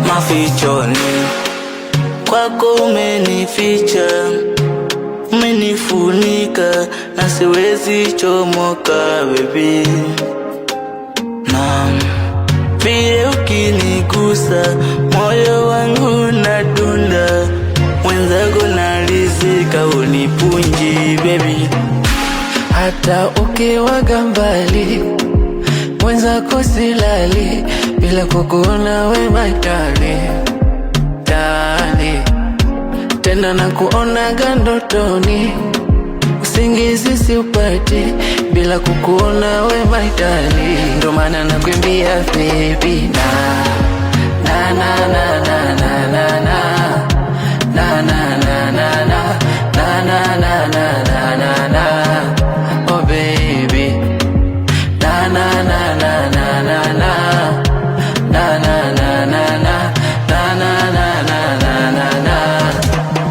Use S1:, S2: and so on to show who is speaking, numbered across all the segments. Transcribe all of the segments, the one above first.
S1: Mafichoni kwako umenificha, umenifunika na siwezi chomoka baby. Na vile ukinigusa moyo wangu nadunda, mwenzako nalizika unipunji baby.
S2: Hata ukiwaga mbali mwenzako silali bila kukuona we my darling, darling. Tena na kuonaga ndotoni, usingizi siupati bila kukuona we my darling. Ndo maana nakuimbia baby na na na na na na na na na na na na na na na na na na. Oh baby na na na na na na na na na na na na na na na na.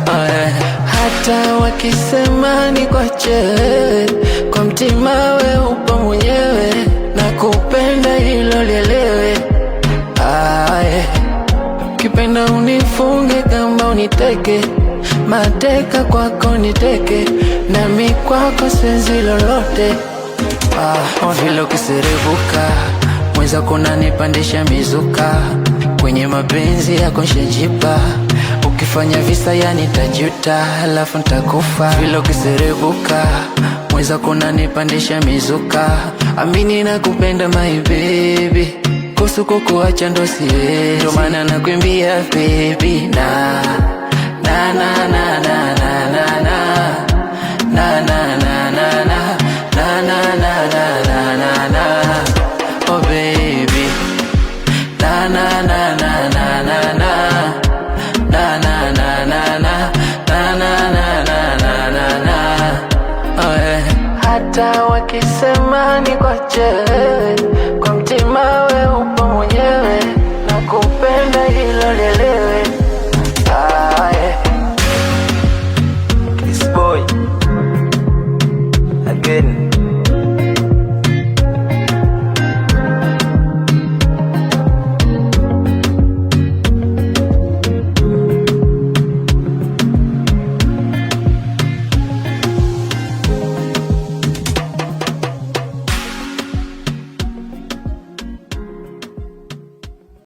S2: Oh yeah. Hata wakisema ni kwache, kwa mtima we upo mwenyewe, na kupenda hilo lielewe. Ah yeah. Kipenda unifunge kama uniteke, mateka kwako niteke, nami kwako siwezi lolote. Vile ukiserebuka mwenzako unanipandisha mizuka, kwenye mapenzi yako nshajipa, ukifanya visa yani tajuta, alafu ntakufa. Vile ukiserebuka mwenzako unanipandisha mizuka, amini nakupenda my baby, kuhusu kukuacha ndo siwezi. Ndo maana nakuimbia baby na na na na na na na na na na na na na na na na na na. Oh baby na na na na na na na na na na na na na na na na. Oh yeah. Hata wakisema ni kwache,